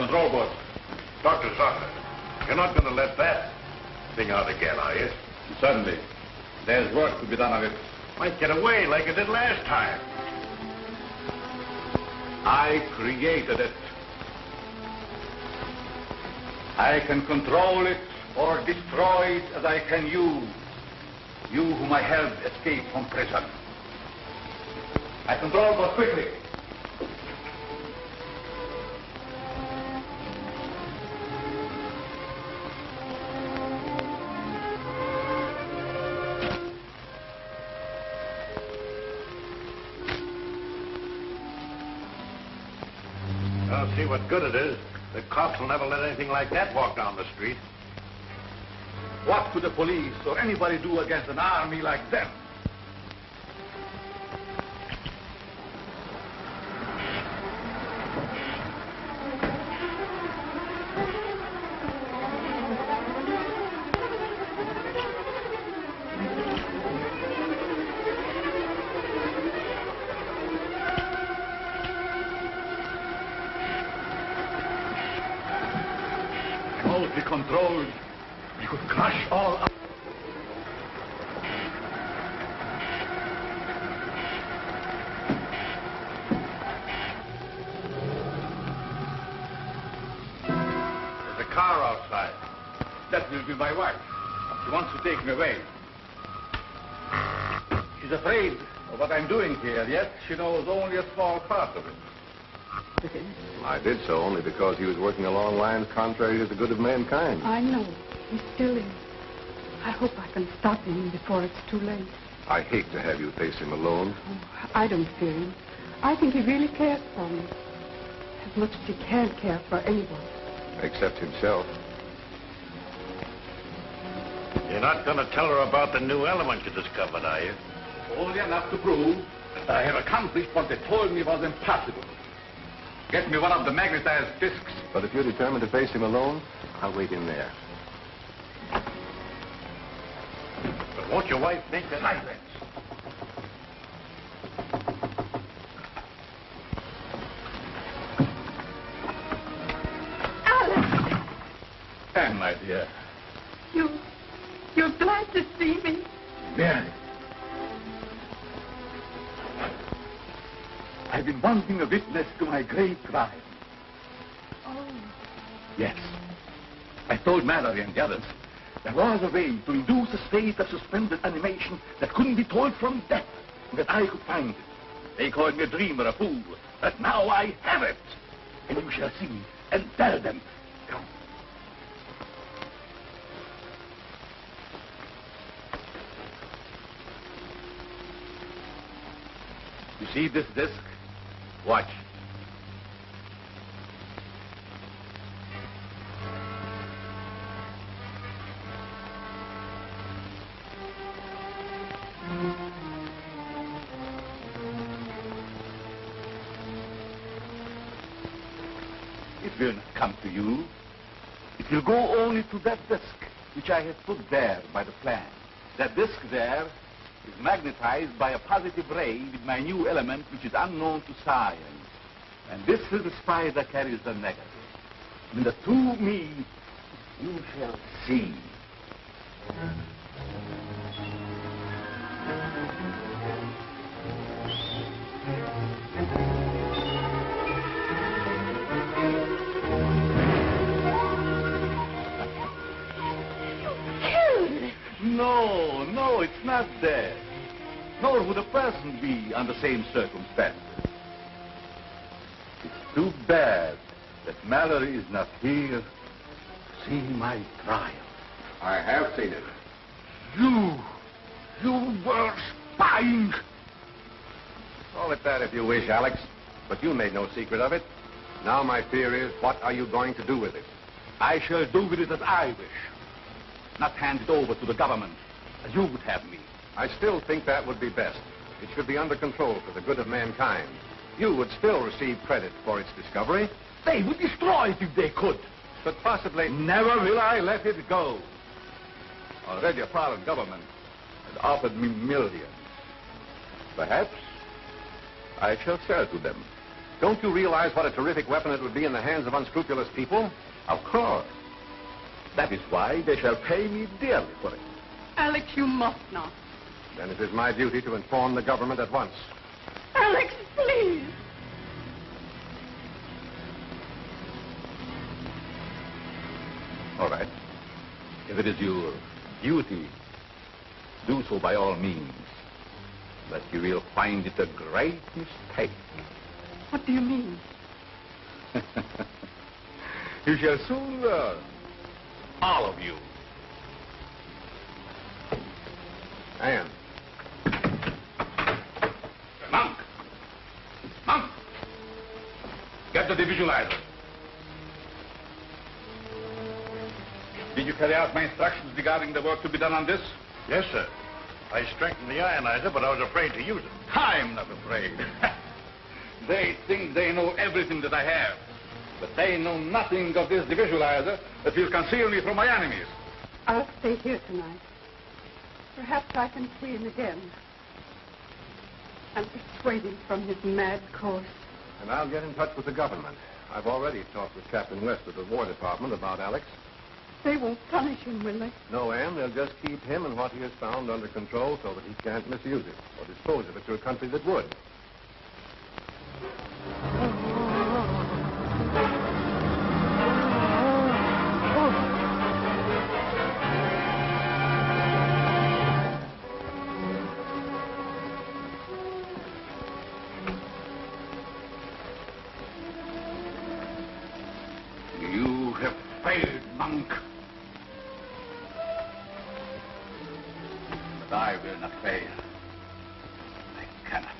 control board. Dr. Zorka, you're not going to let that thing out again, are you? Certainly. There's work to be done on it. Might get away like it did last time. I created it. I can control it or destroy it as I can you. You whom I helped escape from prison. I control but quickly. I'll see what good it is. The cops will never let anything like that walk down the street. What could the police or anybody do against an army like them? Remotely controlled. We could crush all up. There's a car outside. That will be my wife. She wants to take me away. She's afraid of what I'm doing here, yet she knows only a small part of it. I did so only because he was working along lines contrary to the good of mankind. I know. He's still in. I hope I can stop him before it's too late. I hate to have you face him alone. Oh, I don't fear him. I think he really cares for me. As much as he can care for anyone. Except himself. You're not going to tell her about the new element you discovered, are you? Only enough to prove that I have accomplished what they told me was impossible. Get me one of the magnetized discs. But if you're determined to face him alone, I'll wait in there. But won't your wife think that... Silence. Alex! Anne, my dear. You're glad to see me? Very. I've been wanting a witness to my great crime. Oh. Yes. I told Mallory and the others there was a way to induce a state of suspended animation that couldn't be told from death, and that I could find it. They called me a dreamer, a fool, but now I have it. And you shall see and tell them. Come. You see this disc? Watch. It will not come to you. It will go only to that disc, which I have put there by the plan. That disc there is magnetized by a positive ray with my new element, which is unknown to science. And this little spider carries the negative. When the two meet, you shall see. No, it's not dead. Nor would a person be under the same circumstances. It's too bad that Mallory is not here to see my trial. I have seen it. You were spying. Call it that if you wish, Alex. But you made no secret of it. Now my fear is, what are you going to do with it? I shall do with it as I wish. Not hand it over to the government, as you would have me. I still think that would be best. It should be under control for the good of mankind. You would still receive credit for its discovery. They would destroy it if they could. But possibly... Never will I let it go. Already a foreign government has offered me millions. Perhaps I shall sell to them Don't you realize what a terrific weapon it would be in the hands of unscrupulous people? Of course. That is why they shall pay me dearly for it. Alex, you must not. Then it is my duty to inform the government at once. Alex, please. All right. If it is your duty, do so by all means. But you will find it a great mistake. What do you mean? You shall soon learn. All of you. Anne. Monk! Monk! Get the visualizer. Did you carry out my instructions regarding the work to be done on this? Yes, sir. I strengthened the ionizer, but I was afraid to use it. I'm not afraid. They think they know everything that I have. But they know nothing of this visualizer that will conceal me from my enemies. I'll stay here tonight. Perhaps I can see him again. And persuade him from his mad course. And I'll get in touch with the government. I've already talked with Captain West of the War Department about Alex. They won't punish him, will they? No, Anne, they'll just keep him and what he has found under control so that he can't misuse it or dispose of it to a country that would. You have failed, Monk. But I will not fail. I cannot.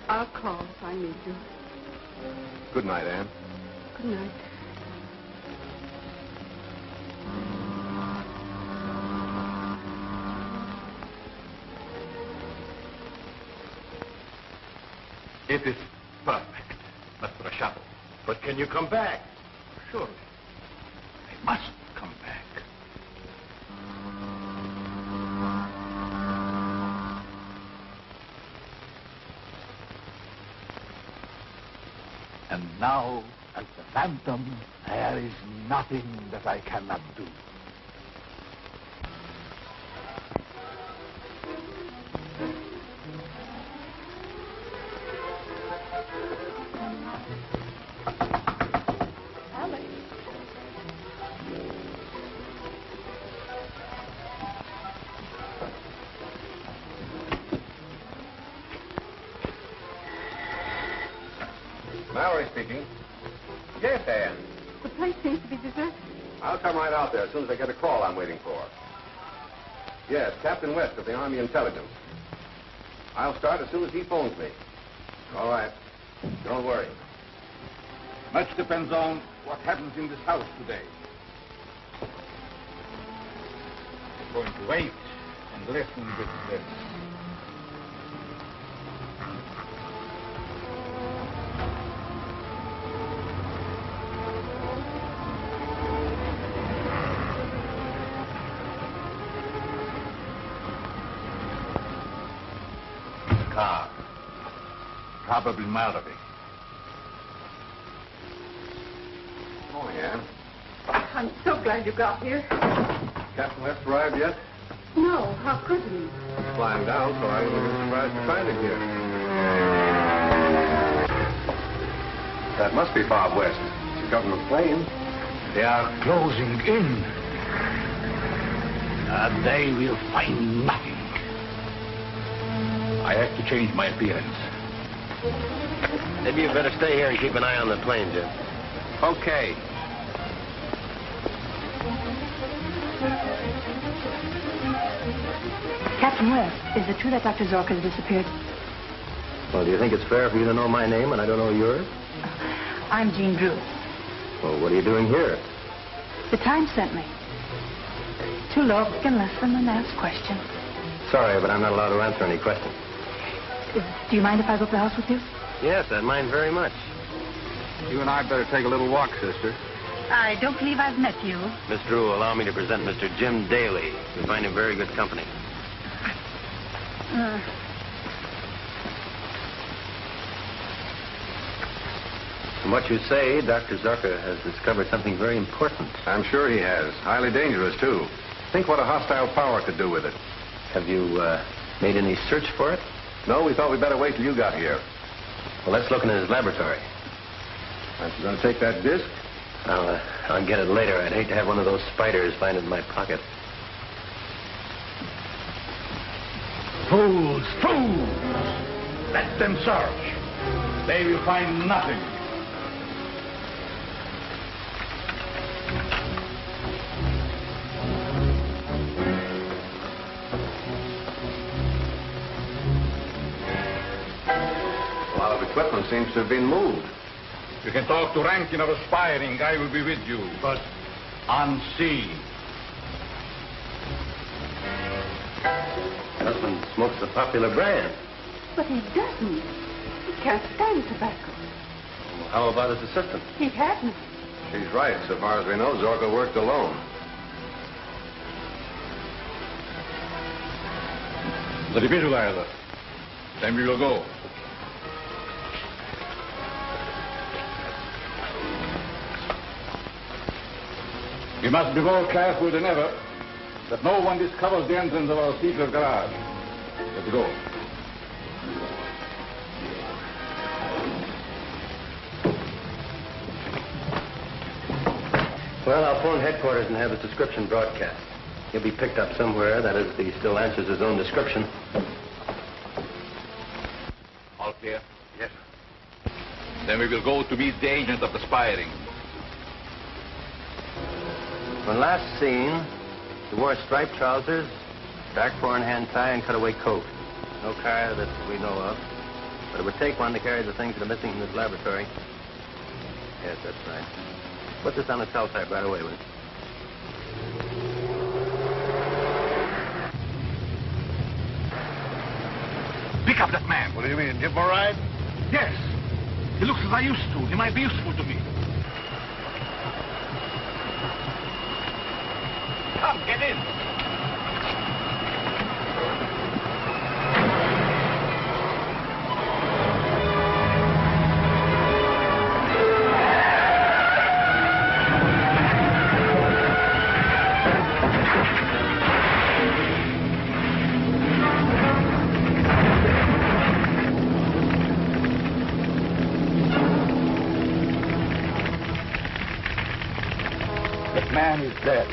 I'll call if I need you. Good night, Anne. Good night. It is perfect, Mr. Shuttle. But can you come back? Surely. I must come back. And now, as the Phantom, there is nothing that I cannot do. Alex. Mallory speaking. Yes, Anne. The place seems to be deserted. I'll come right out there as soon as I get a call I'm waiting for. Yes, Captain West of the Army Intelligence. I'll start as soon as he phones me. All right. Don't worry. Much depends on what happens in this house today. I'm going to wait and listen with this. Car. Probably Mallory. Morning, Anne. I'm so glad you got here. Captain West arrived yet? No, how could he? He's flying down, so I wouldn't be surprised to find him here. That must be Bob West. It's a government plane. They are closing in. And they will find nothing. I have to change my appearance. Maybe you better stay here and keep an eye on the plane, Jim. Okay. Captain West, is it true that Dr. Zorka has disappeared? Well, do you think it's fair for you to know my name and I don't know yours? I'm Jean Drew. Well, what are you doing here? The Times sent me. To look and listen and ask questions. Sorry, but I'm not allowed to answer any questions. Do you mind if I go up the house with you? Yes, I'd mind very much. You and I better take a little walk, sister. I don't believe I've met you. Miss Drew, allow me to present Mr. Jim Daly. We find him very good company. From what you say, Dr. Zorka has discovered something very important. I'm sure he has. Highly dangerous, too. Think what a hostile power could do with it. Have you made any search for it? No, we thought we'd better wait till you got here. Well, let's look in his laboratory. Aren't you going to take that disc? I'll get it later. I'd hate to have one of those spiders find it in my pocket. Fools, fools! Let them search. They will find nothing. A lot of equipment seems to have been moved. You can talk to Rankin of Aspiring. I will be with you, but unseen. Husband smokes a popular brand. But he doesn't. He can't stand tobacco. Well, how about his assistant? He hadn't. She's right. So far as we know, Zorka worked alone. The visualizer. Then we will go. We must be more careful than ever that no one discovers the entrance of our secret garage. Let's go. Well, I'll phone headquarters and have his description broadcast. He'll be picked up somewhere. That is, if he still answers his own description. All clear? Yes, sir. Then we will go to meet the agent of Aspiring. When last seen, he wore striped trousers, dark four-in-hand tie, and cutaway coat. No car that we know of. But it would take one to carry the things that are missing from this laboratory. Yes, that's right. Put this on the cell type right away, will you? Pick up that man. What do you mean, give him a ride? Yes. He looks as I used to. He might be useful to me. Come, get in. That man is dead.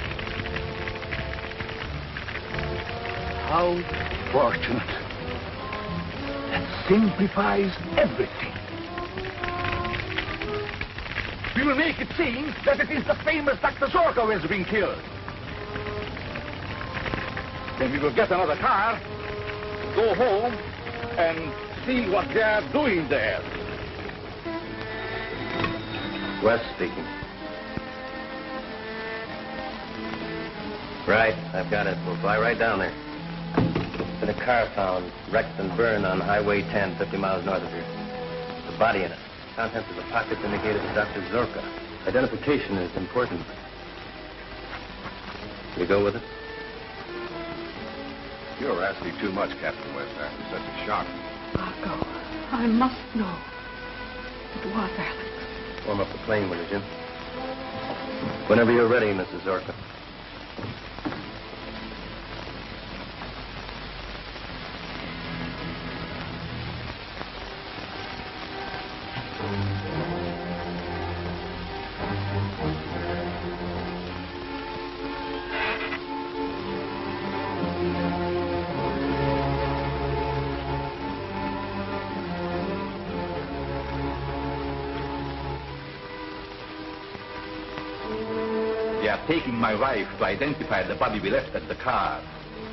How fortunate. That simplifies everything. We will make it seem that it is the famous Dr. Zorka who has been killed. Then we will get another car, go home, and see what they are doing there. West speaking. Right, I've got it. We'll fly right down there. Been a car found, wrecked and burned on Highway 10, 50 miles north of here. The body in it. Contents of the pockets indicated to Dr. Zorka. Identification is important. You go with it? You're asking too much, Captain West, after such a shock. I'll go. I must know. It was Alex. Warm up the plane, will you, Jim? Whenever you're ready, Mrs. Zorka. They are taking my wife to identify the body we left at the car.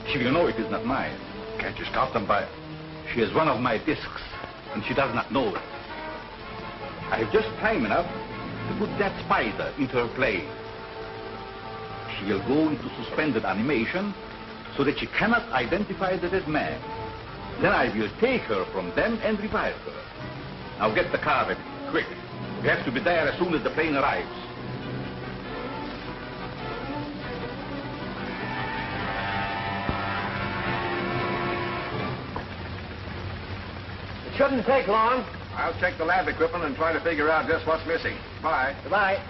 She will know it is not mine. Can't you stop them by... She is one of my discs, and she does not know it. I have just time enough to put that spider into her plane. She will go into suspended animation so that she cannot identify the dead man. Then I will take her from them and revive her. Now get the car ready, quick. We have to be there as soon as the plane arrives. It shouldn't take long. I'll check the lab equipment and try to figure out just what's missing. Bye. Goodbye.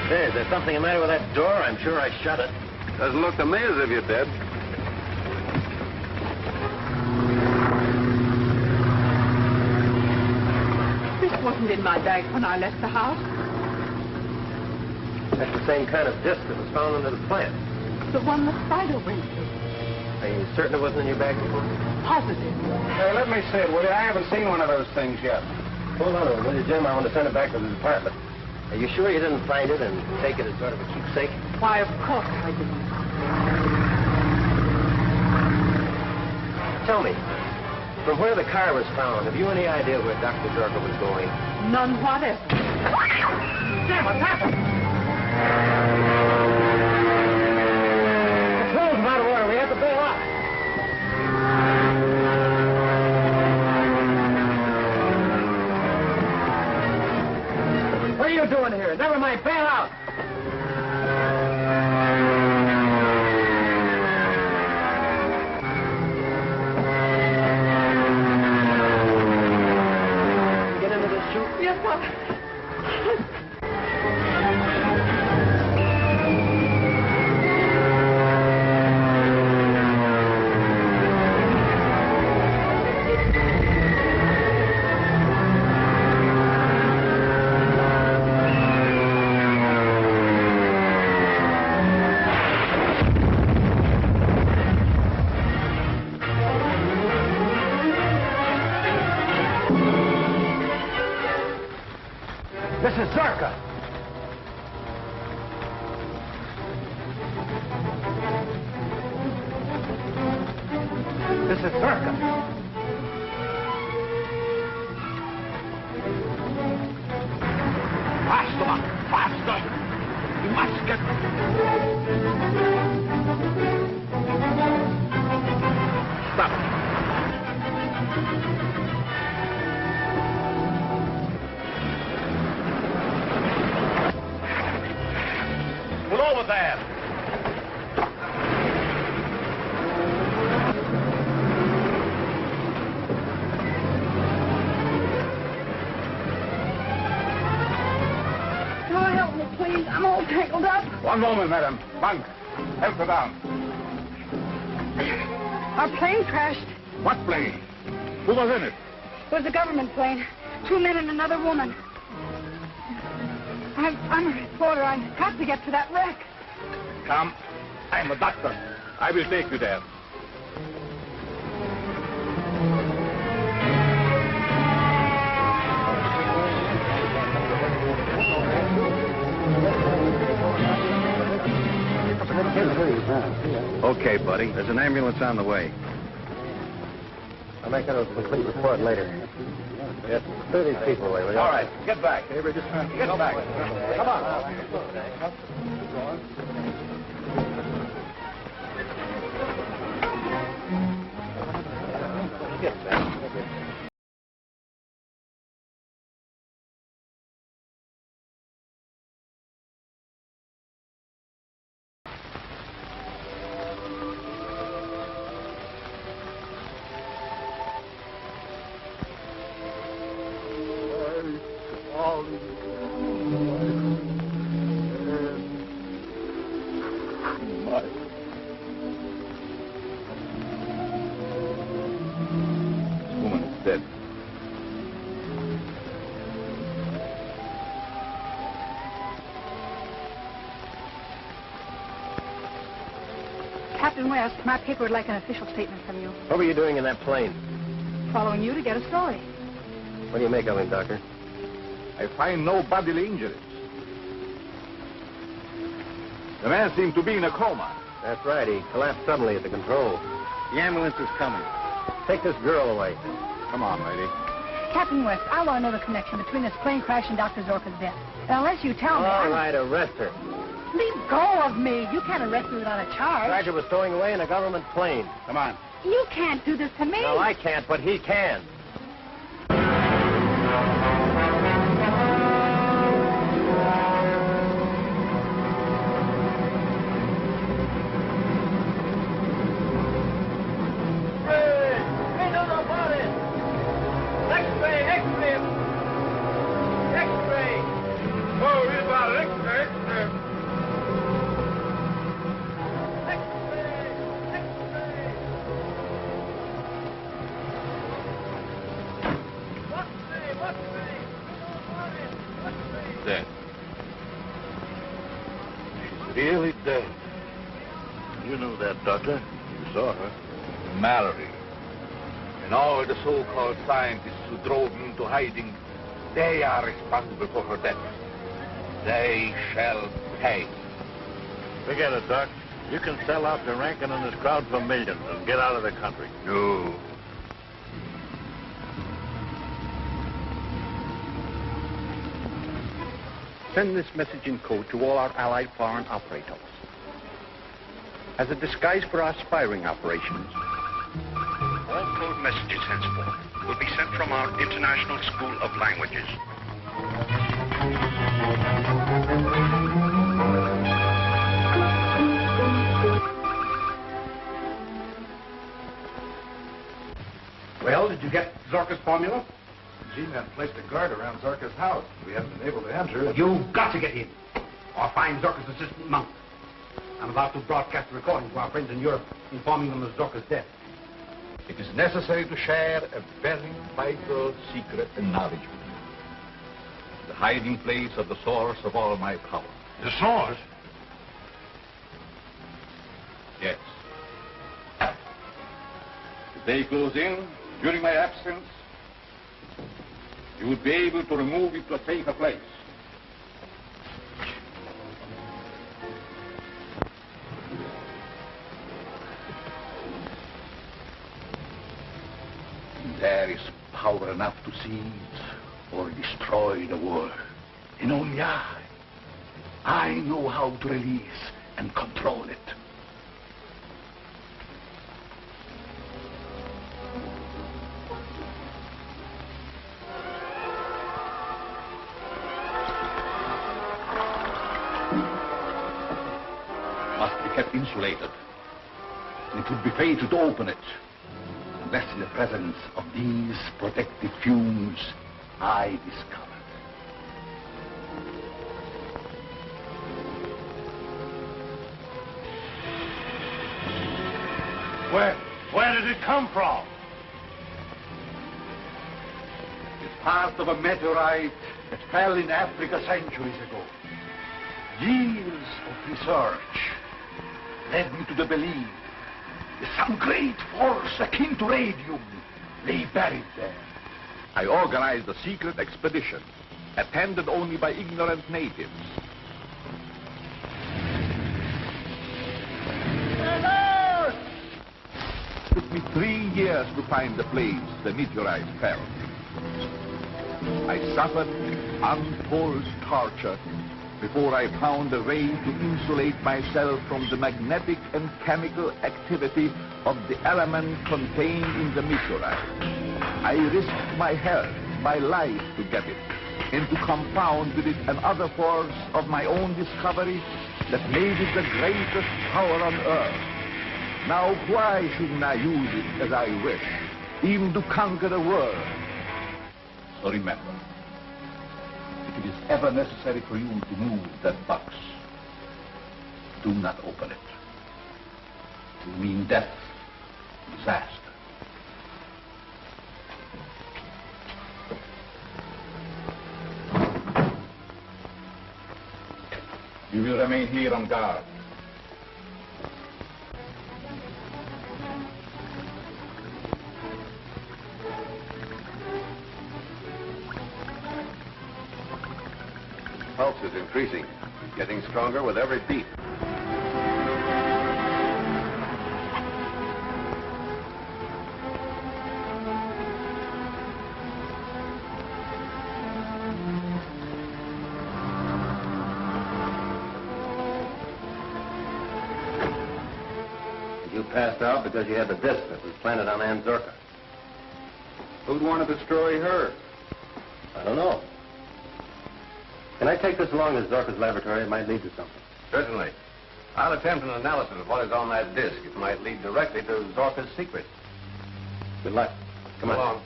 Say, is there something the matter with that door? I'm sure I shut it. Doesn't look to me as if you did. This wasn't in my bag when I left the house. That's the same kind of disc that was found under the plant. The one the spider went through. Are you certain it wasn't in your bag before? Positive. Hey, let me see it, will you? I haven't seen one of those things yet. Hold on a minute, will you, Jim? I want to send it back to the department. Are you sure you didn't find it and take it as sort of a keepsake? Why, of course I didn't. Tell me, from where the car was found, have you any idea where Dr. Zorka was going? None whatever. Jim, what's happened? The clothes are out of order. We have to bail out. What are you doing here? Never mind, bail out. Get into this chute? Yes, Father. This is Zorka. This is Zorka. Faster, man, faster! You must get... Stop. Pull over there. Can you help me, please? I'm all tangled up. One moment, madam. Bunk, help her down. Our plane crashed. What plane? Who was in it? It was a government plane. 2 men and another woman. I'm a reporter. I've got to get to that wreck. Come. I'm a doctor. I will take you there. Okay, buddy. There's an ambulance on the way. I'll make a complete report later. Yes, 30 people away. Will you? All right, get back. Get back. Come on. Get back. This woman is dead. Captain West, my paper would like an official statement from you. What were you doing in that plane? Following you to get a story. What do you make of him, Doctor? I find no bodily injuries. The man seemed to be in a coma. That's right. He collapsed suddenly at the controls. The ambulance is coming. Take this girl away. Come on, lady. Captain West, I want to know the connection between this plane crash and Dr. Zorka's death. And unless you tell me... All right, arrest her. Leave go of me. You can't arrest me without a charge. Roger was stowing away in a government plane. Come on. You can't do this to me. No, I can't, but he can. Dead. She's really dead. You knew that, Doctor. You saw her. Mallory. And all the so-called scientists who drove me into hiding, they are responsible for her death. They shall pay. Forget it, Doc. You can sell out to Rankin and his crowd for millions and get out of the country. No. Send this message in code to all our allied foreign operators. As a disguise for our spying operations, all code messages henceforth will be sent from our International School of Languages. Well, did you get Zorka's formula? G-men placed a guard around Zorka's house. We haven't been able to enter. You've got to get in, or find Zorka's assistant monk. I'm about to broadcast a recording to our friends in Europe, informing them of Zorka's death. It is necessary to share a very vital secret and knowledge with you. The hiding place of the source of all my power. The source? Yes. If they close in during my absence, you would be able to remove it to a safer place. There is power enough to seize or destroy the world. And only I know how to release and control it. Must be kept insulated. It would be fatal to open it unless in the presence of these protective fumes I discovered. Where did it come from? It's part of a meteorite that fell in Africa centuries ago. Years of research led me to the belief that some great force akin to radium lay buried there. I organized a secret expedition, attended only by ignorant natives. It took me 3 years to find the place the meteorite fell. I suffered untold torture before I found a way to insulate myself from the magnetic and chemical activity of the element contained in the meteorite. I risked my health, my life to get it, and to compound with it another force of my own discovery that made it the greatest power on earth. Now why shouldn't I use it as I wish, even to conquer the world? So remember, if it is ever necessary for you to move that box, do not open it. It will mean death, disaster. You will remain here on guard. Pulse is increasing, getting stronger with every beat. You passed out because you had the disc that was planted on Zorka. Who'd want to destroy her? I don't know. Can I take this along to Zorka's laboratory? It might lead to something. Certainly. I'll attempt an analysis of what is on that disc. It might lead directly to Zorka's secret. Good luck. Come on. Along.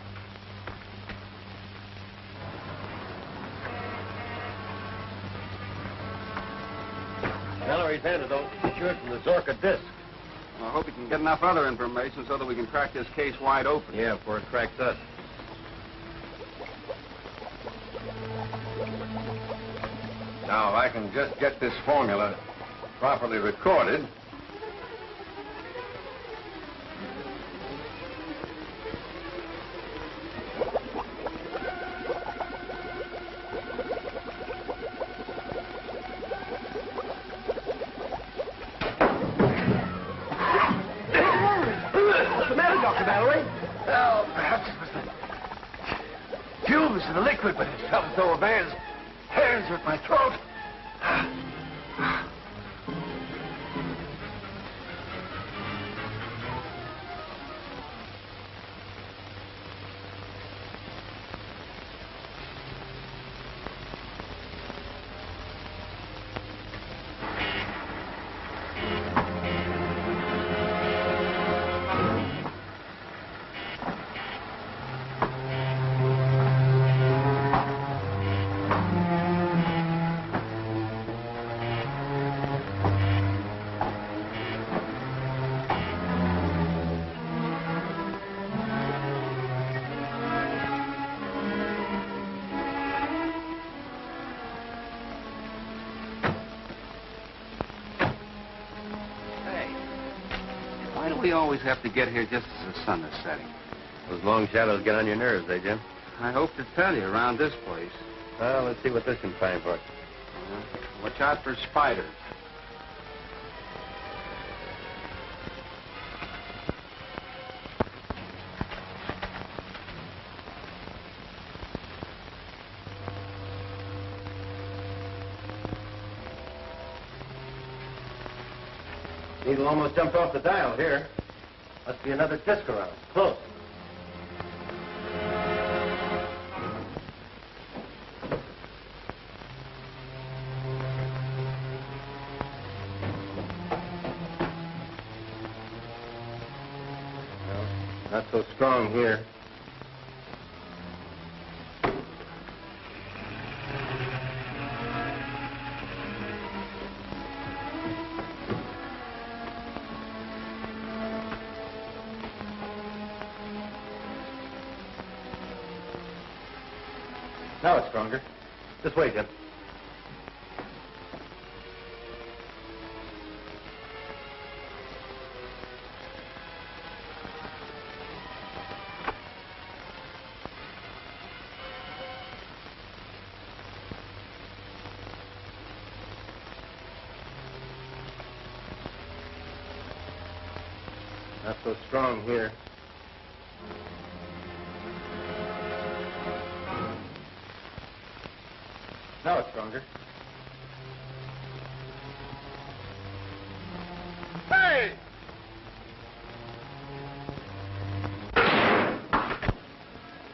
Mallory's antidote secured from the Zorka disc. Well, I hope we can get enough other information so that we can crack this case wide open. Yeah, before it cracks us. Now, if I can just get this formula properly recorded. What's the matter, Dr. Mallory? Well, perhaps it was the fumes in the liquid, but it felt as though a man's hands were at my throat. Why do we always have to get here just as the sun is setting? Those long shadows get on your nerves, eh, Jim? I hope to tell you around this place. Well, let's see what this can find for us. Watch out for spiders. Needle almost jumped off the dial here. Must be another disc around. Close. Well, not so strong here. Now it's stronger. This way, Jim. Not so strong here. Now it's stronger. Hey!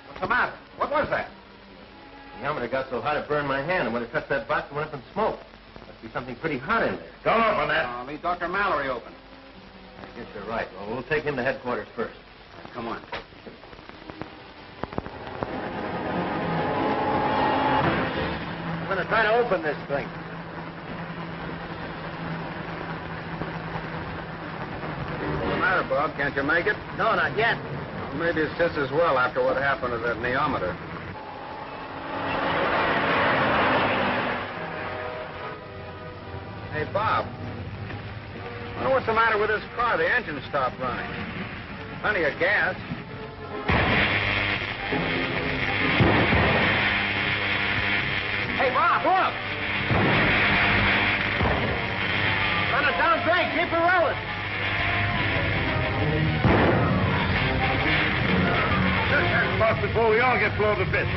What's the matter? What was that? The thermometer got so hot it burned my hand, and when it touched that box, it went up in smoke. Must be something pretty hot in there. Don't open that. I'll leave Dr. Mallory open. I guess you're right. Well, we'll take him to headquarters first. Come on. I'm going to try to open this thing. What's the matter, Bob? Can't you make it? No, not yet. Well, maybe it's just as well after what happened to that neometer. Hey, Bob. I wonder what's the matter with this car. The engine stopped running. Plenty of gas. Hey, Bob, look! Run it down drain. Keep it rolling. Just that spot before we all get blown to bits.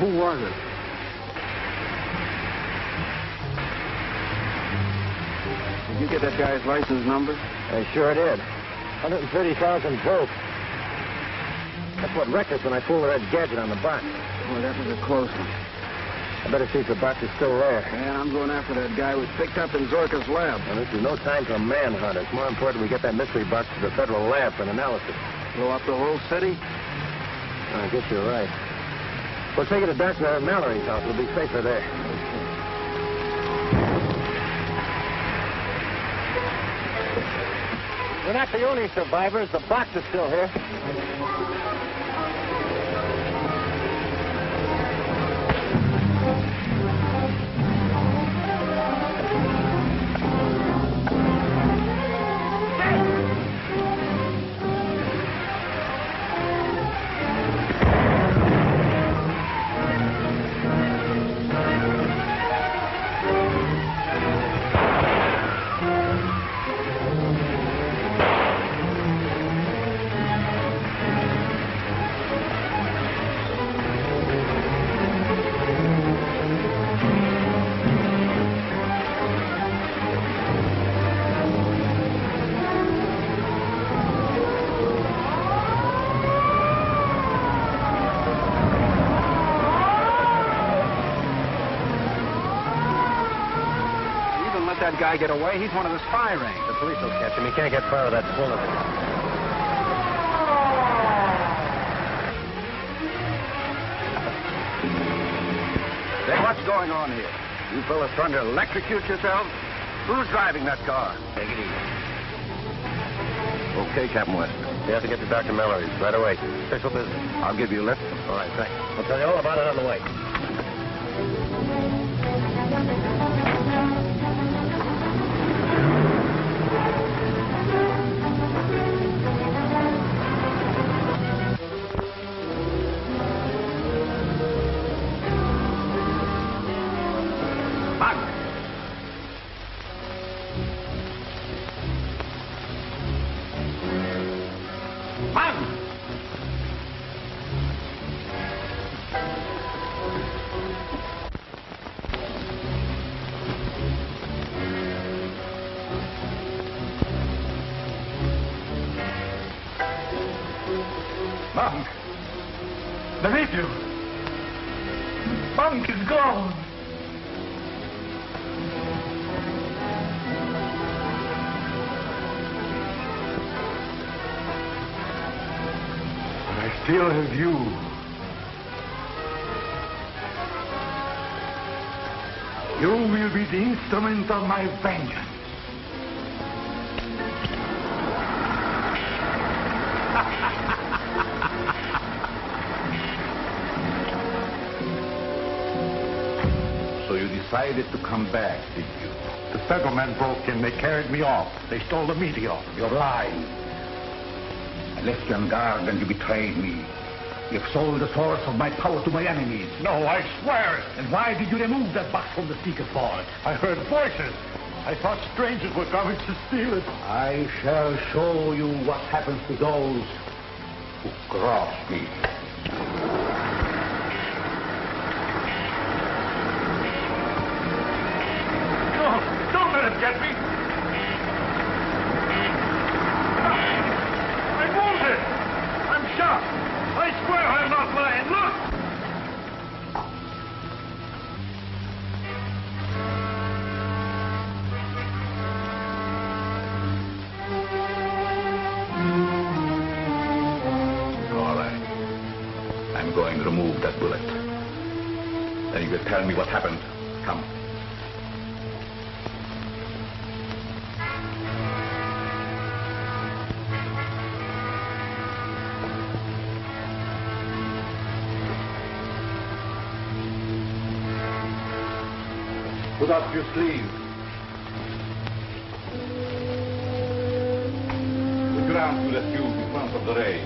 Who was it? Did you get that guy's license number? I sure did. 130,000 volts. That's what wrecked us when I pulled the red gadget on the box. Boy, that was a close one. I better see if the box is still there. And I'm going after that guy we picked up in Zorka's lab. Well, this is no time for a manhunt. It's more important we get that mystery box to the federal lab for an analysis. Blow up the whole city? I guess you're right. We'll take it to Dr. Mallory's house. We'll be safer there. We're not the only survivors. The box is still here. That guy get away. He's one of the spy rings. The police will catch him. He can't get far with that bullet. Say, what's going on here? You fellas trying to electrocute yourselves? Who's driving that car? Take it easy. Okay, Captain West. You have to get to Dr. Mallory's right away. Official business. I'll give you a lift. All right, thanks. I'll tell you all about it on the way. Monk! The radio! Monk is gone! I still have you. You will be the instrument of my vengeance. So you decided to come back, did you? The federal men broke in. They carried me off. They stole the meteor. You're lying. I left you on guard and you betrayed me. You've sold the source of my power to my enemies. No, I swear it. And why did you remove that box from the secret vault? I heard voices. I thought strangers were coming to steal it. I shall show you what happens to those who cross me. No, don't let him get me. I'm wounded. I'm shot. I swear I'm not lying. Look. All right. I'm going to remove that bullet. Then you will tell me what happened. Come. Put up your sleeve. The ground to the tube in front of the ray.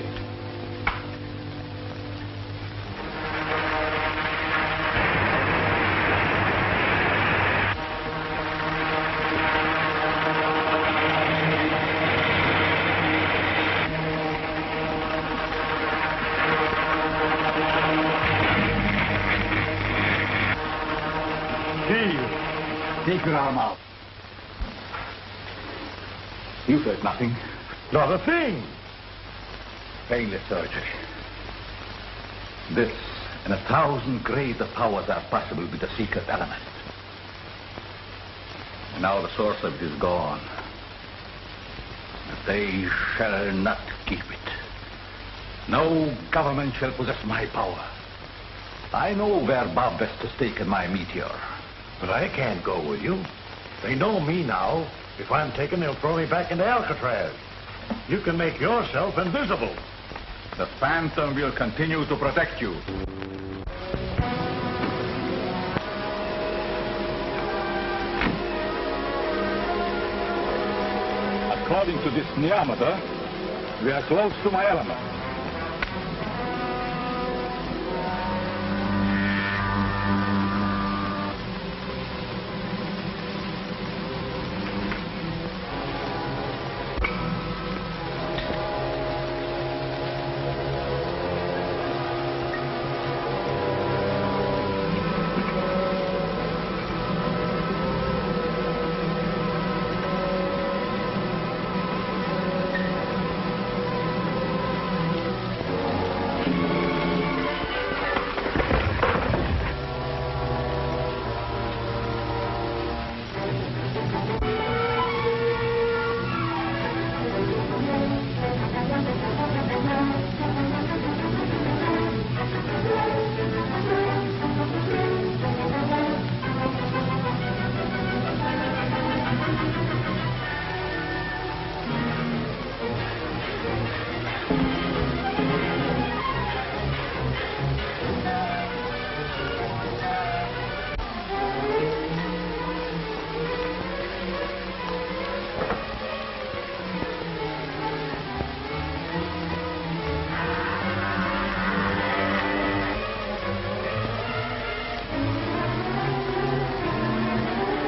your arm out. You felt nothing. Not a thing. Painless surgery. This and 1,000 greater powers are possible with the secret element. And now the source of it is gone. But they shall not keep it. No government shall possess my power. I know where Bob West has taken my meteor. But I can't go with you. They know me now. If I'm taken, they'll throw me back into Alcatraz. You can make yourself invisible. The Phantom will continue to protect you. According to this neometer, we are close to my element.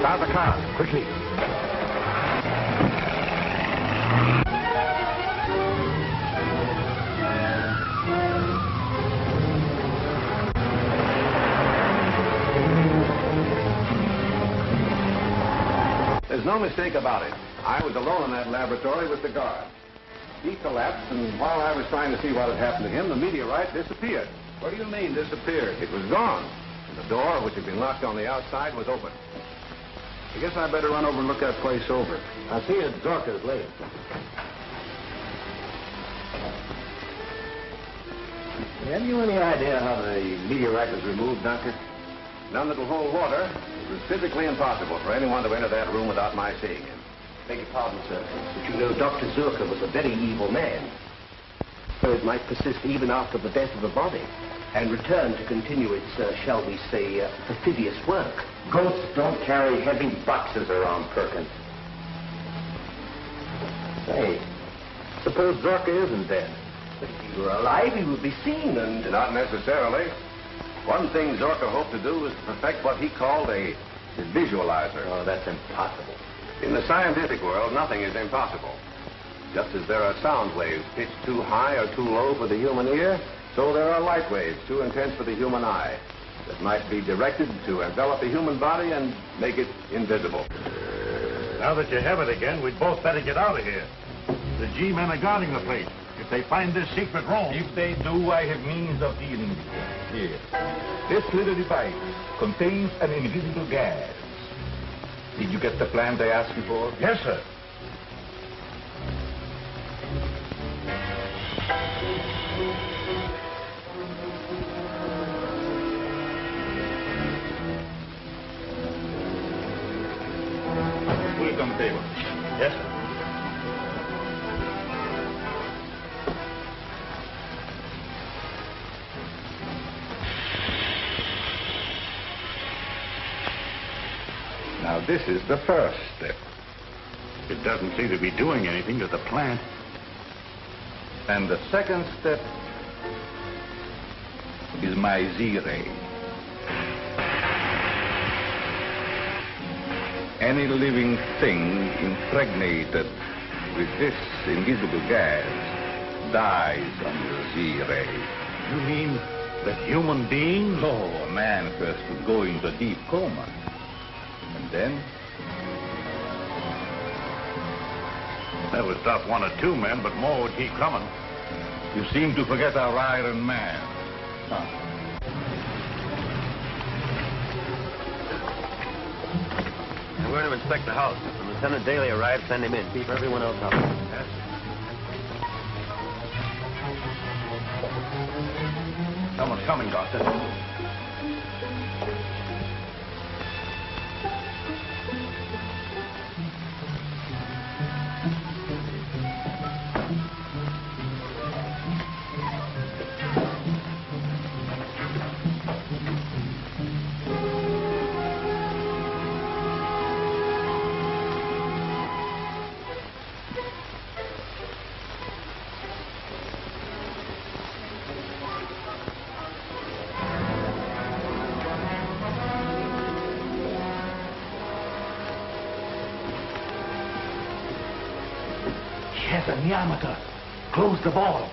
Start the car, quickly. There's no mistake about it. I was alone in that laboratory with the guard. He collapsed, and while I was trying to see what had happened to him, the meteorite disappeared. What do you mean, disappeared? It was gone. And the door, which had been locked on the outside, was open. I guess I better run over and look that place over. I'll see you at Zorka's later. Have you any idea how the meteorite was removed, Doctor? None that'll hold water. It was physically impossible for anyone to enter that room without my seeing him. Beg your pardon, sir, but you know Dr. Zorka was a very evil man. So it might persist even after the death of the body and return to continue its, shall we say, perfidious work. Ghosts don't carry heavy boxes around, Perkins. Say, suppose Zorka isn't dead. But if he were alive, he would be seen and... Not necessarily. One thing Zorka hoped to do was to perfect what he called a visualizer. Oh, that's impossible. In the scientific world, nothing is impossible. Just as there are sound waves pitched too high or too low for the human ear, so there are light waves too intense for the human eye that might be directed to envelop the human body and make it invisible. Now that you have it again, we'd both better get out of here. The G-men are guarding the place. If they find this secret room... If they do, I have means of dealing with them. Here. This little device contains an invisible gas. Did you get the plant I asked you for? Yes, sir. Put it on the table. Yes, sir. Now, this is the first step. It doesn't seem to be doing anything to the plant. And the second step is my Z-ray. Any living thing impregnated with this invisible gas dies under Z-ray. You mean that human beings? No, a man first would go into a deep coma. And then Never stopped one or two men, but more would keep coming. You seem to forget our Iron Man. And we're going to inspect the house. When Lieutenant Daly arrives, send him in. Keep everyone else out. Yes. Someone's coming, Doctor. Yes, and the amateur. Close the vault.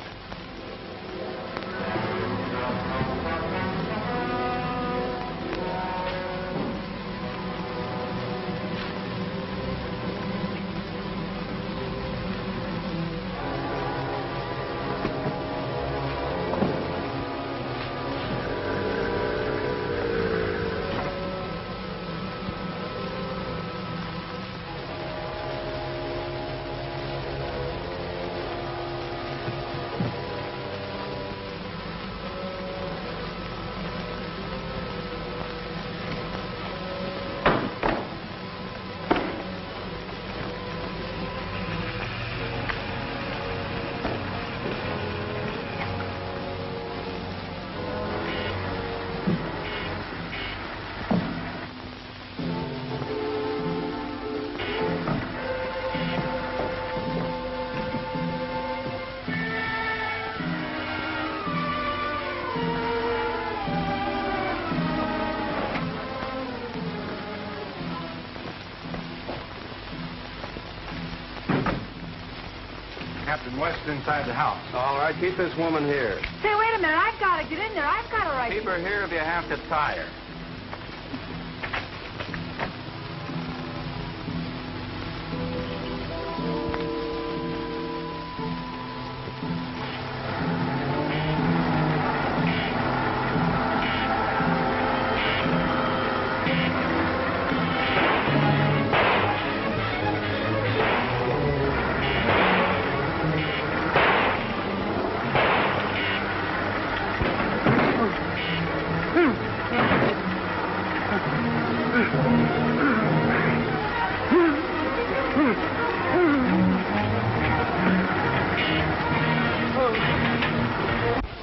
Captain West inside the house. All right, keep this woman here. Say, wait a minute. I've got to get in there. I've got a right Keep to... her here if you have to tie her.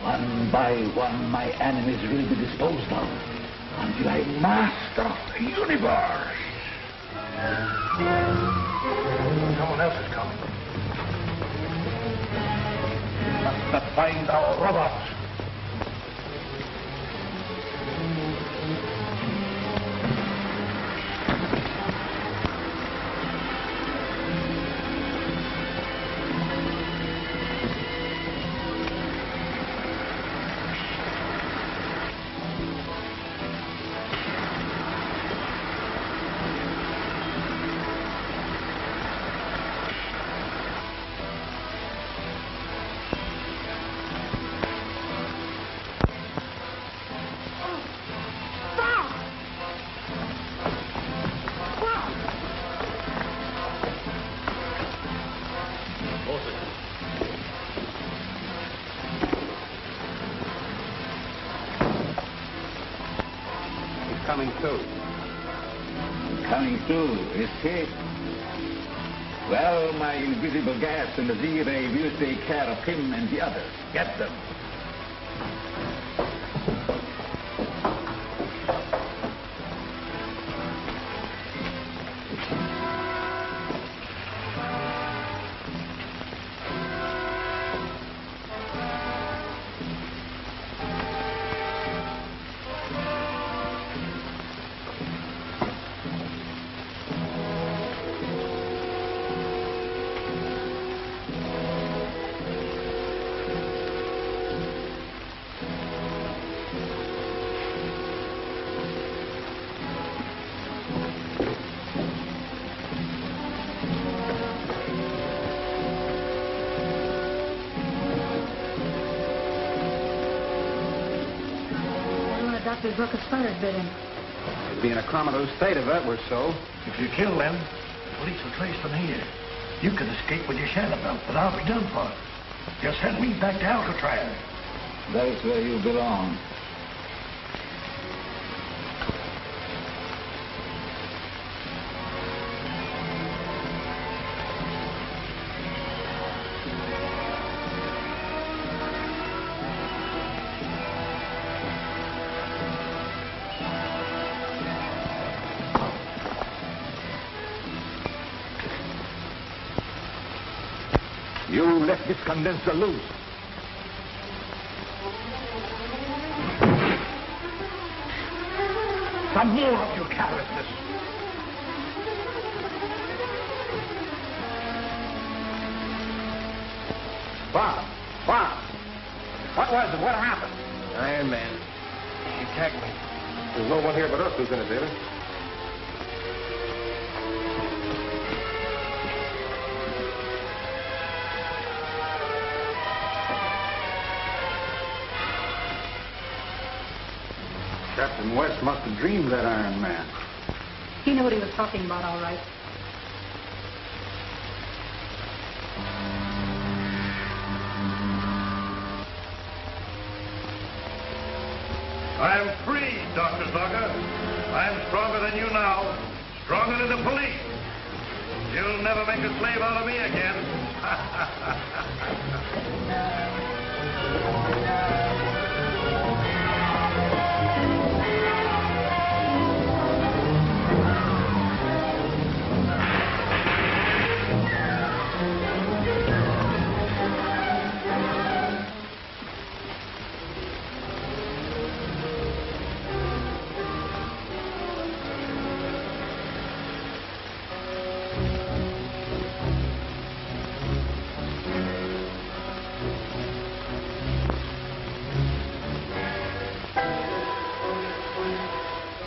One by one, my enemies will be disposed of until I master the universe. Someone else is coming. We must not find our robots. Coming to. Coming to, is he? Well, my invisible gas and the Z-ray will take care of him and the others. Get them. Dr. Zorka's fired bit him. He'd be in a comatose state if that were so. If you kill them, the police will trace them here. You can escape with your shadow belt, but I'll be done for. Just send me back to Alcatraz. That is where you belong. You let this condenser loose. Some more of your carelessness. Bob! What was it? What happened? Iron Man. He attacked me. There's no one here but us, Lieutenant Davis. Captain West must have dreamed that Iron Man. He knew what he was talking about, all right. I'm free, Dr. Zorka. I'm stronger than you now. Stronger than the police. You'll never make a slave out of me again.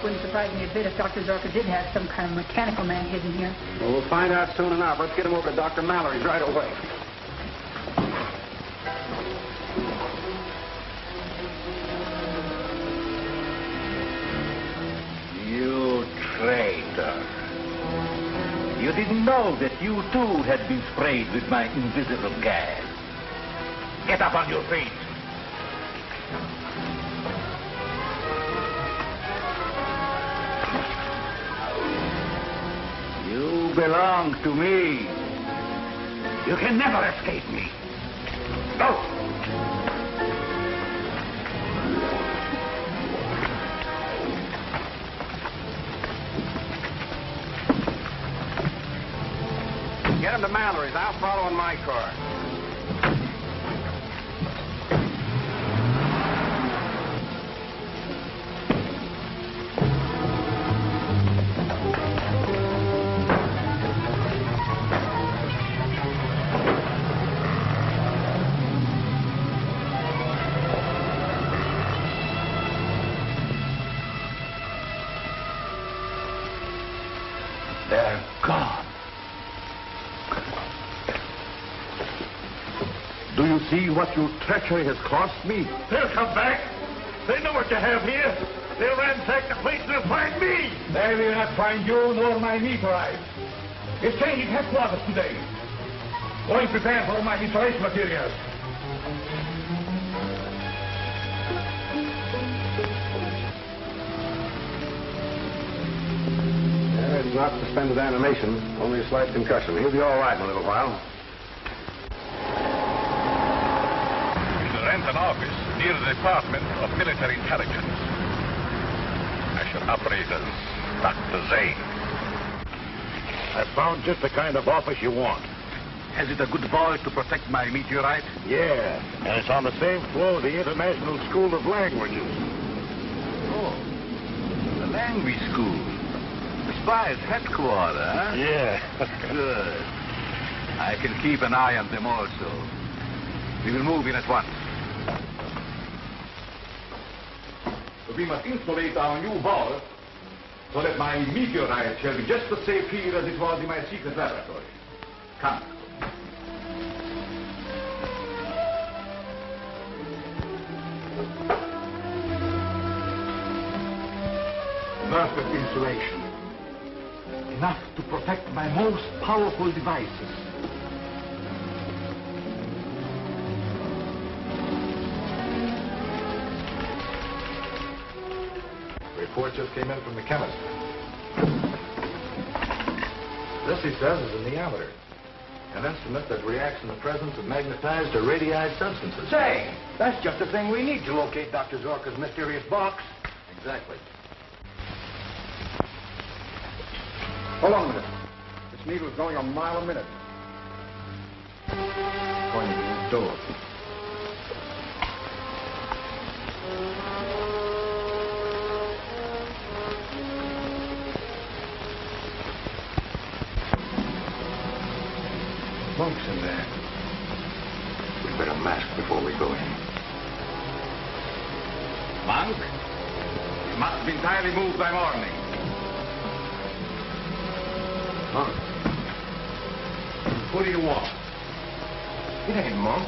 Wouldn't surprise me a bit if Dr. Zorka did have some kind of mechanical man hidden here. Well, we'll find out soon enough. Let's get him over to Dr. Mallory's right away. You traitor. You didn't know that you too had been sprayed with my invisible gas. Get up on your feet. You belong to me. You can never escape me. Go! Get him to Mallory's. I'll follow in my car. They're gone. Do you see what your treachery has cost me? They'll come back. They know what you have here. They'll ransack the place and they'll find me. They will not find you nor my meteorite. It's changing headquarters today. Going prepare for my installation materials. He's not suspended animation, only a slight concussion. He'll be all right in a little while. To rent an office near the Department of Military Intelligence. I shall operate as Dr. Zane. I found just the kind of office you want. Has it a good vault to protect my meteorite? Yeah, and it's on the same floor of the International School of Languages. Oh, the language school. The spy's headquarters, huh? Yeah. Good. I can keep an eye on them also. We will move in at once. We must installate our new vault so that my meteorite shall be just as safe here as it was in my secret laboratory. Come. perfect insulation. Enough to protect my most powerful devices. Report just came in from the chemist. This, he says, is a neometer. An instrument that reacts in the presence of magnetized or radii substances. Say, that's just the thing we need to locate Dr. Zorka's mysterious box. Exactly. Hold on a minute. This needle is going a mile a minute. Going to the door. Monk's in there. We'd better mask before we go in. Monk, you must be entirely moved by morning. Monk. What do you want? It ain't Monk.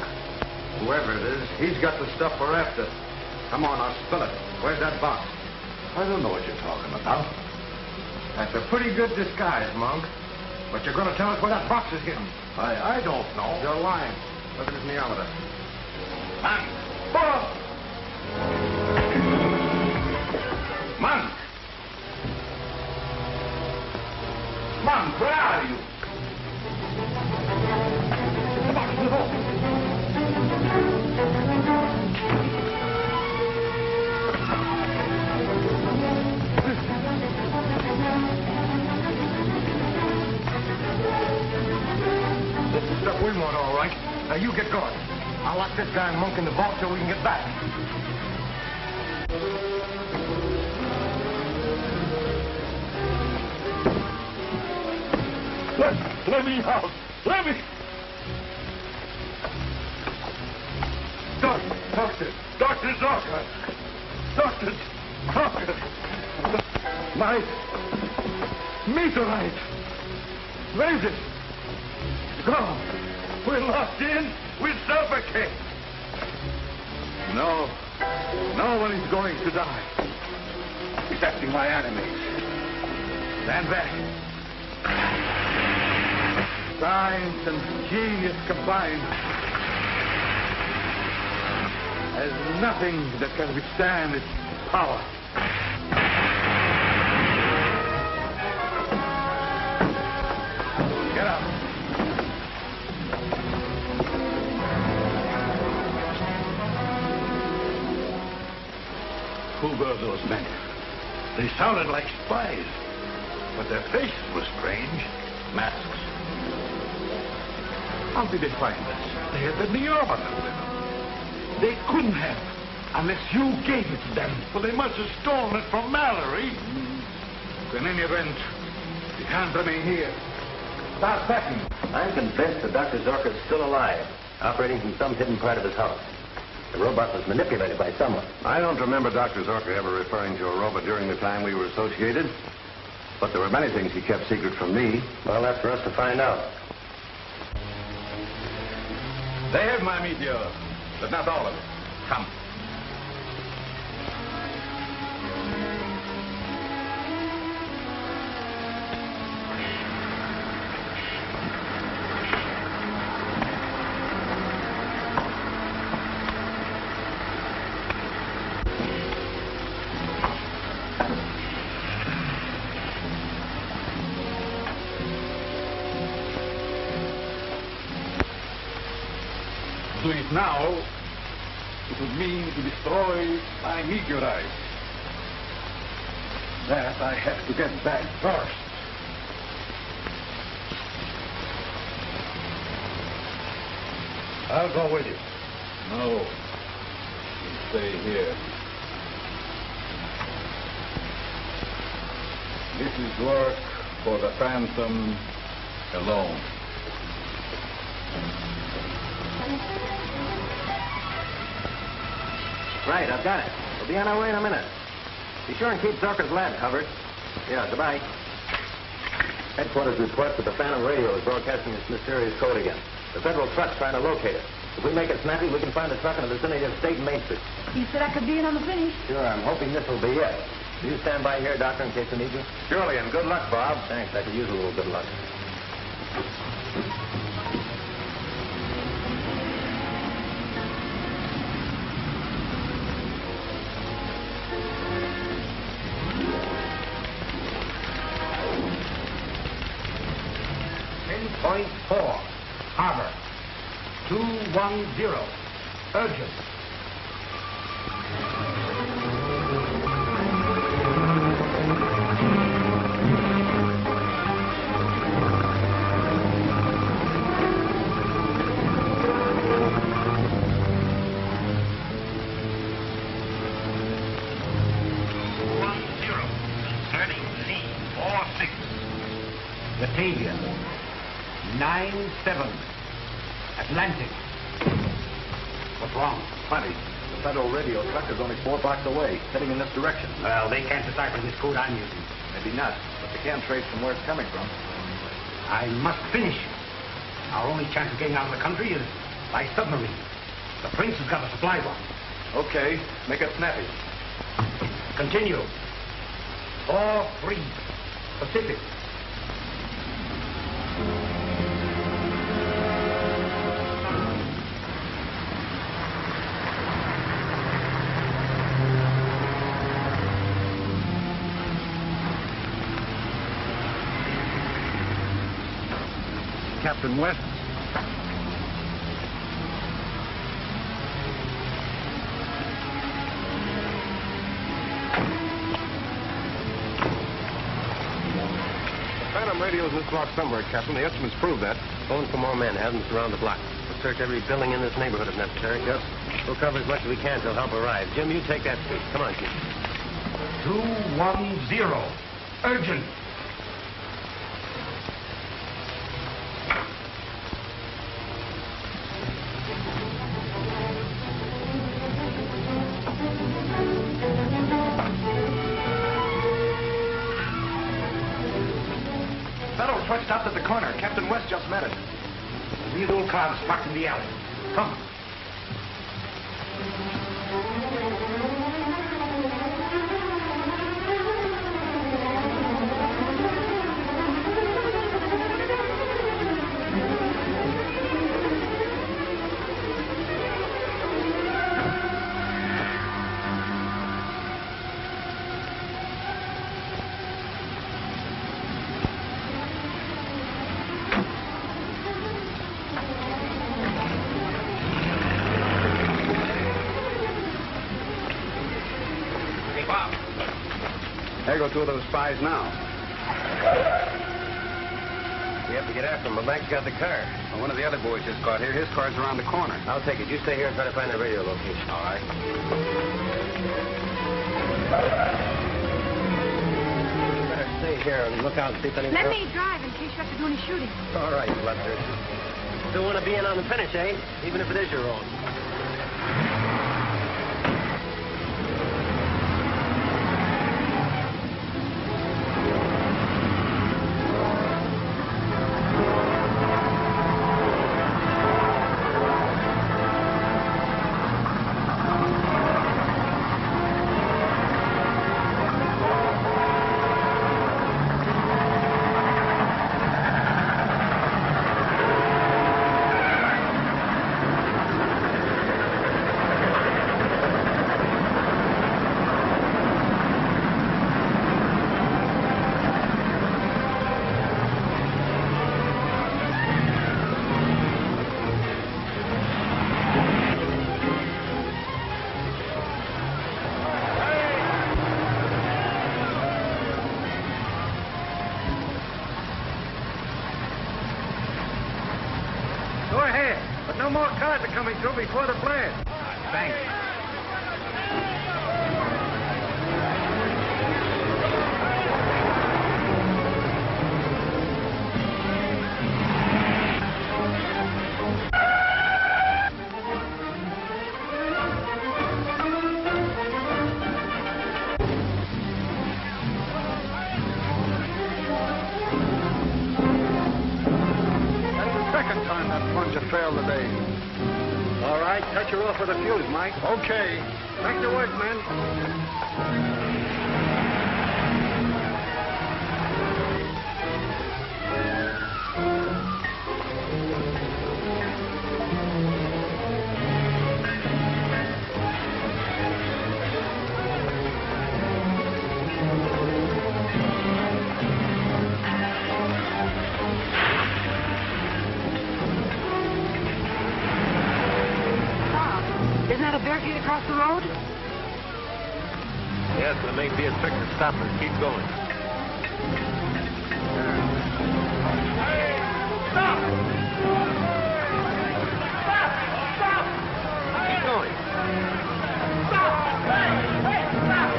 Whoever it is, he's got the stuff we're after. Come on, I'll spill it. Where's that box? I don't know what you're talking about. That's a pretty good disguise, Monk. But you're going to tell us where that box is hidden. I don't know. You're lying. Look at this neometer. Monk! Oh! Monk! Monk, where are you? The box is open. This is stuff we want, all right. Now, you get going. I'll lock this guy and Monk in the vault so we can get back. Let me out. Let me. Dr. Zorka. Dr. Zorka. My meteorite. Where is it? Gone. We're locked in. We suffocate. No. No one is going to die. Excepting my enemies. Stand back. Science and genius combined. There's nothing that can withstand its power. Get up. Who were those men? They sounded like spies, but their faces were strange. Masks. How did they find us? They had the neometer with them. They couldn't have, unless you gave it to them. Well, they must have stolen it from Mallory. In any event, we can't remain here. Start packing. I'm convinced that Dr. Zorka is still alive, operating from some hidden part of his house. The robot was manipulated by someone. I don't remember Dr. Zorka ever referring to a robot during the time we were associated. But there were many things he kept secret from me. Well, that's for us to find out. They have my meteor, but not all of it. Come. Do it now, it would mean to destroy my meteorite. That I have to get back first. I'll go with you. No. You stay here. This is work for the Phantom alone. Right, I've got it. We'll be on our way in a minute. Be sure and keep Zorka's lab covered. Yeah, goodbye. Headquarters reports that the Phantom radio is broadcasting its mysterious code again. The federal truck's trying to locate it. If we make it snappy, we can find the truck in the vicinity of State and Main Street. You said I could be in on the finish. Sure, I'm hoping this will be it. Will you stand by here, Doctor, in case we need you? Surely, and good luck, Bob. Thanks. I could use a little good luck. .4. Harbor. 210. Urgent. Batavia. 97. Atlantic. What's wrong? Plenty. The federal radio truck is only 4 blocks away, heading in this direction. Well, they can't decipher this code I'm using. Maybe not, but they can trace from where it's coming from. I must finish. Our only chance of getting out of the country is by submarine. The Prince has got a supply one. Okay, make it snappy. Continue. 4-3. Pacific. Captain West. Phantom radio's in this block somewhere, Captain. The instruments prove that. Phone for more men. Have them surround the block. We'll search every building in this neighborhood if necessary. Yes. We'll cover as much as we can till help arrives. Jim, you take that suite. Come on, Chief. 210. Urgent. Federal truck stopped at the corner. Captain West just met it. These old cars parked in the alley. Come. There go 2 of those spies now. We have to get after him. But Mike's got the car. Well, one of the other boys just got here. His car's around the corner. I'll take it. You stay here and try to find the radio location. All right. You better stay here and look out and see if anyone... Let me drive in case you have to do any shooting. All right, Bluster. Still want to be in on the finish, eh? Even if it is your own. Go ahead, but no more cars are coming through before the blast. Thanks. Second time that plunger failed today. All right, cut her off with a fuse, Mike. Okay. Back to work, men. Isn't that a barricade across the road? Yes, but it may be a trick to stop us. Keep going. Stop! Stop! Keep going. Stop! Hey, stop!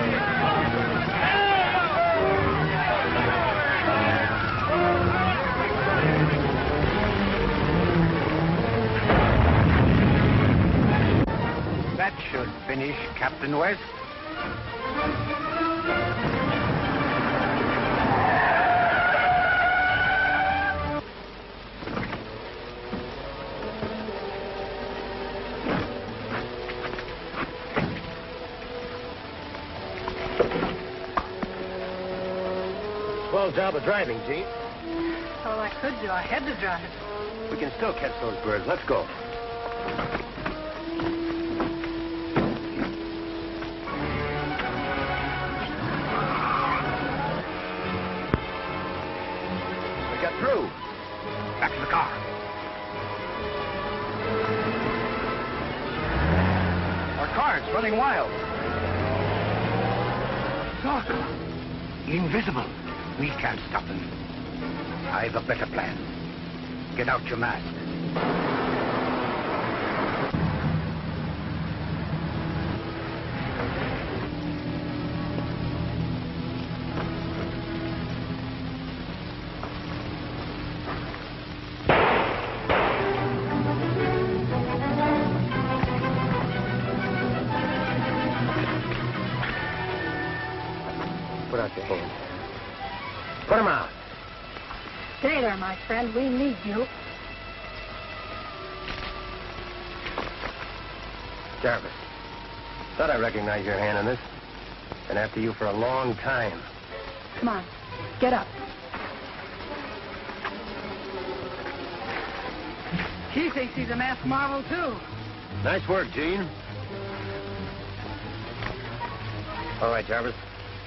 That should finish, Captain West. Swell job of driving, Gene. All I could do, I had to drive. We can still catch those birds. Let's go. We got through. Back to the car. Our car's running wild. Zorka. Invisible. We can't stop him. I've a better plan. Get out your mask. Put out your hand. Put them out. Stay there, my friend. We need you. Jarvis. Thought I recognized your hand in this. Been after you for a long time. Come on. Get up. He thinks he's a masked marvel, too. Nice work, Gene. All right, Jarvis.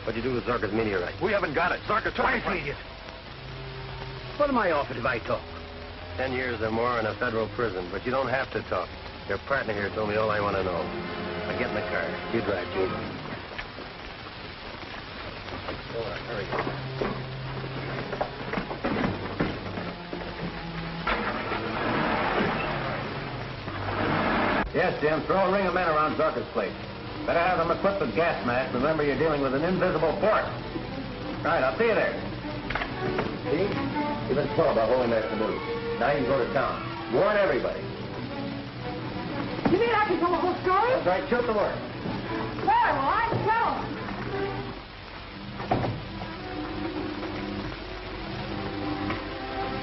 What'd you do with Zorka's meteorite? We haven't got it. Zorka took it. Idiot. What am I offered if I talk? 10 years or more in a federal prison, but you don't have to talk. Your partner here told me all I want to know. Now get in the car. You drive, Gene. Go on, hurry. Yes, Jim. Throw a ring of men around Zorka's place. Better have them equipped with gas masks. Remember, you're dealing with an invisible force. Right, I'll see you there. See? You've been slow about holding that canoe. Now you can go to town. Warn everybody. You mean I can tell the whole story? That's right. Shoot the word. Very well, I can tell him.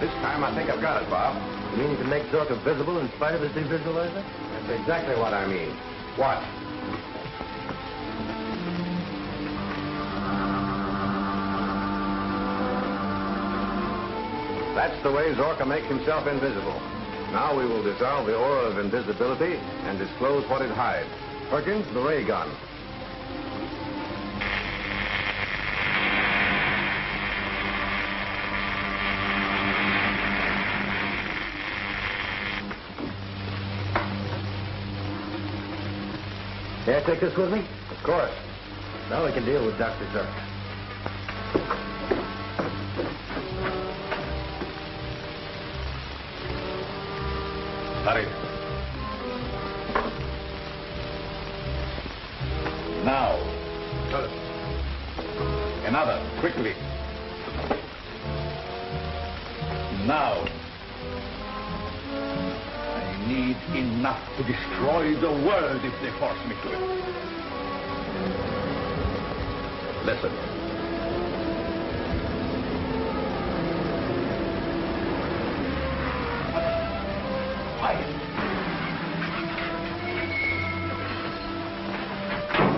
This time I think I've got it, Bob. You mean you can make Zorka visible in spite of his devisualizer? That's exactly what I mean. Watch. That's the way Zorka makes himself invisible. Now we will dissolve the aura of invisibility and disclose what it hides. Perkins, the ray gun. May I take this with me? Of course. Now we can deal with Dr. Zorka. Hurry. Now. Another, quickly. Now. I need enough to destroy the world if they force me to it. Listen.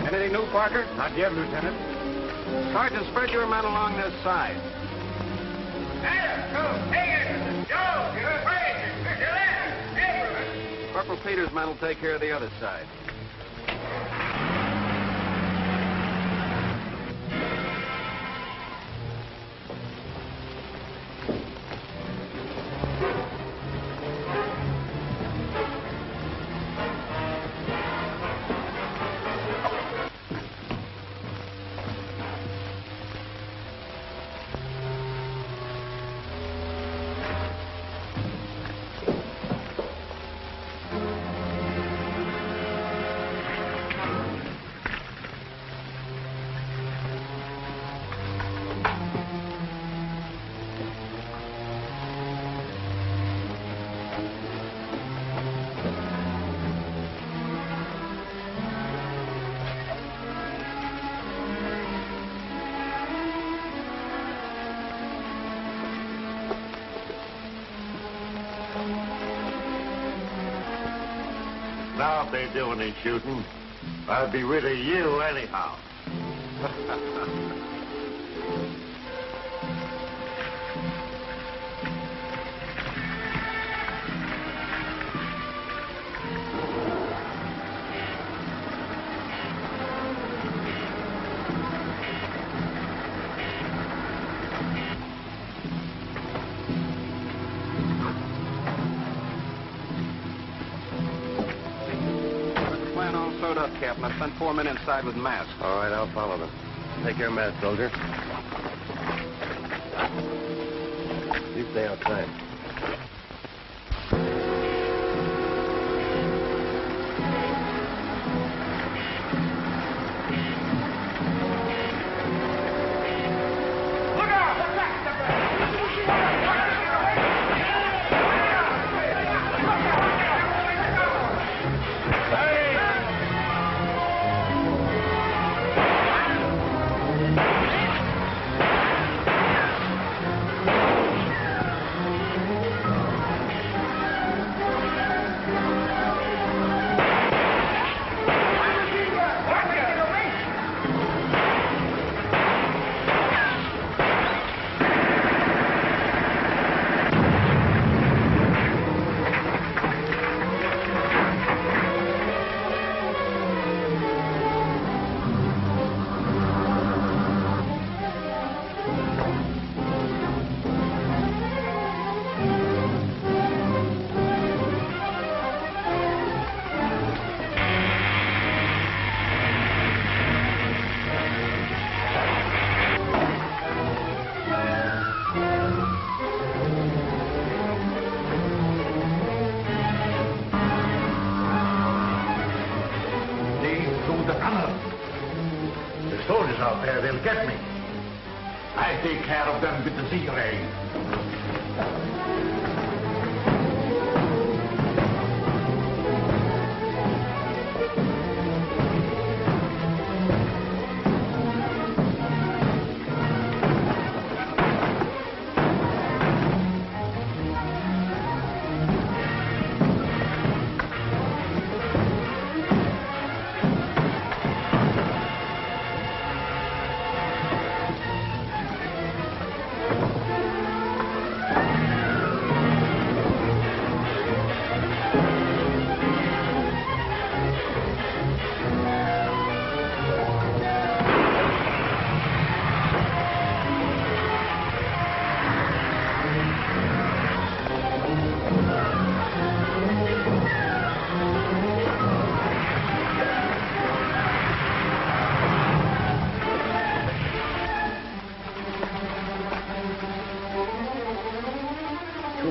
Anything new, Parker? Not yet, Lieutenant. Sergeant, spread your men along this side. Corporal Peters' men will take care of the other side. Now, if they do any shooting, I'll be rid of you anyhow. Captain. I've sent 4 men inside with masks. All right, I'll follow them. Take your mask, soldier. You stay outside. Out there, they'll get me. I take care of them with the Z-ray.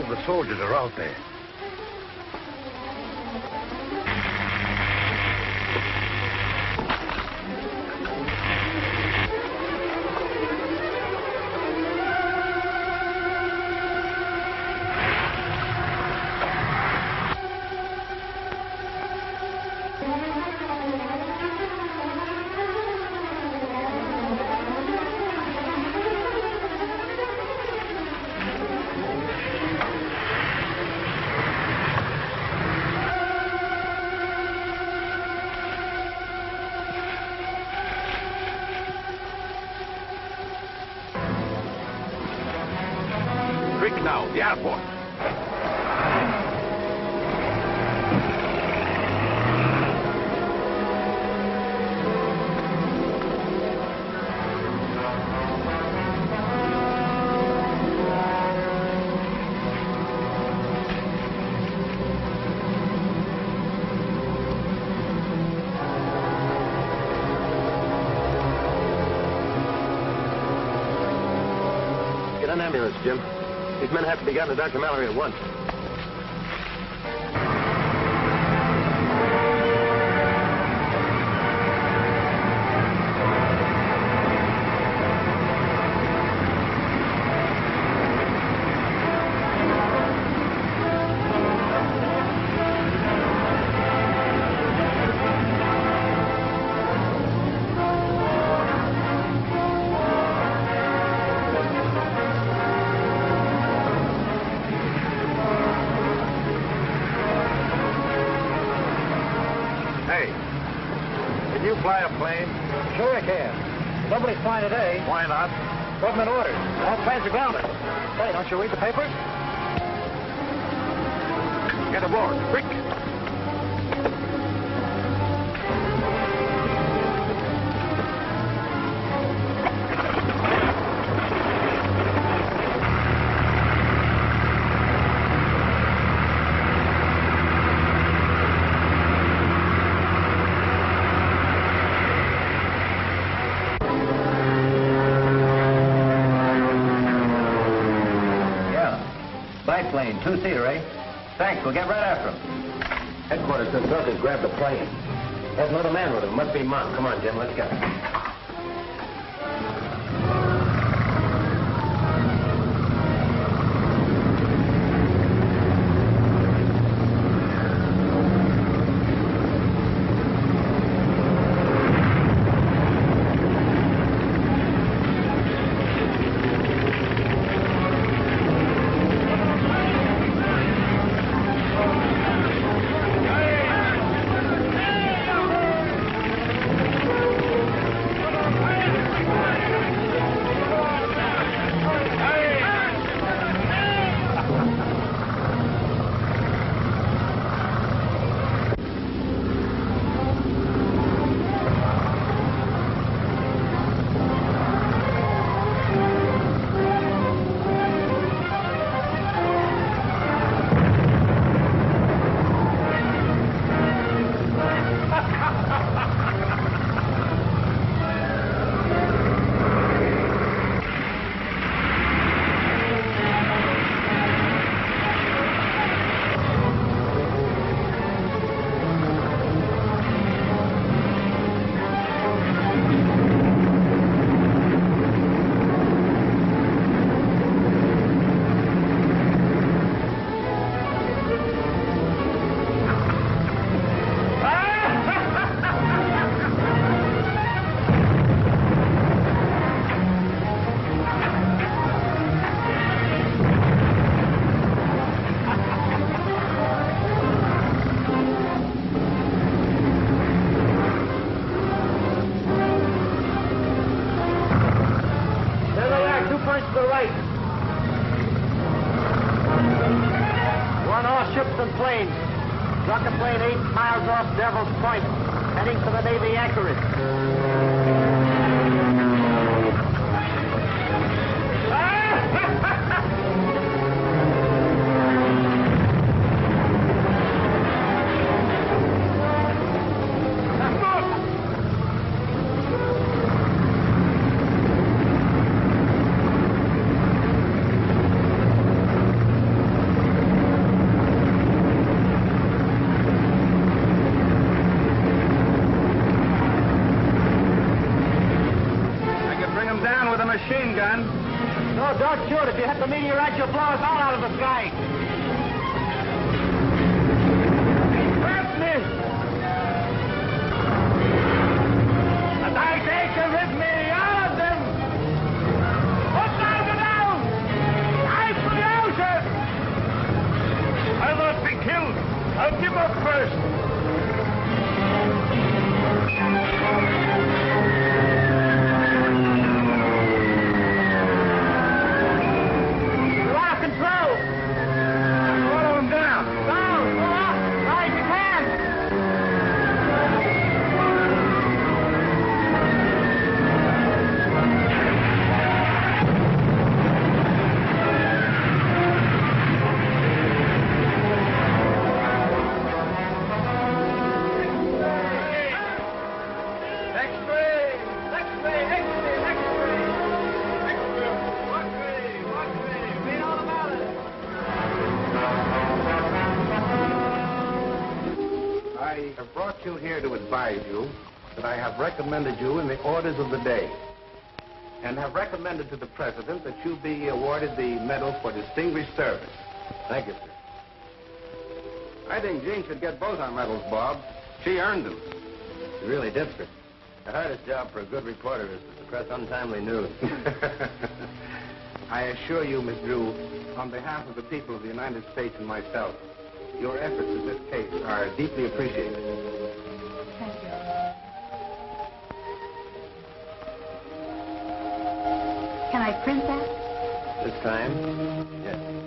The soldiers are out there. Now, the airport. Get an ambulance, Jim. These men have to be gotten to Dr. Mallory at once. Hey, can you fly a plane? Sure I can. Nobody's flying today. Why not? Government orders. All planes are grounded. Hey, don't you read the papers? Get aboard, quick. Biplane, two-seater, eh? Thanks, we'll get right after him. Headquarters says Zorka's grabbed the plane. There's another man with him. Must be Monk. Come on, Jim, let's go. Zorka plane 8 miles off Devil's Point, heading for the Navy anchorage. Machine gun. No, don't shoot. If you hit the meteorite, you'll blow us all out of the sky. Hurt me! And I take you with me, all of them! Put down! I for the ocean! I'll not be killed. I'll give up first. You here to advise you that I have recommended you in the orders of the day and have recommended to the President that you be awarded the Medal for Distinguished Service. Thank you, sir. I think Jean should get both our medals, Bob. She earned them. She really did, sir. The hardest job for a good reporter is to suppress untimely news. I assure you, Miss Drew, on behalf of the people of the United States and myself, your efforts in this case are deeply appreciated. I print that? This time, yes.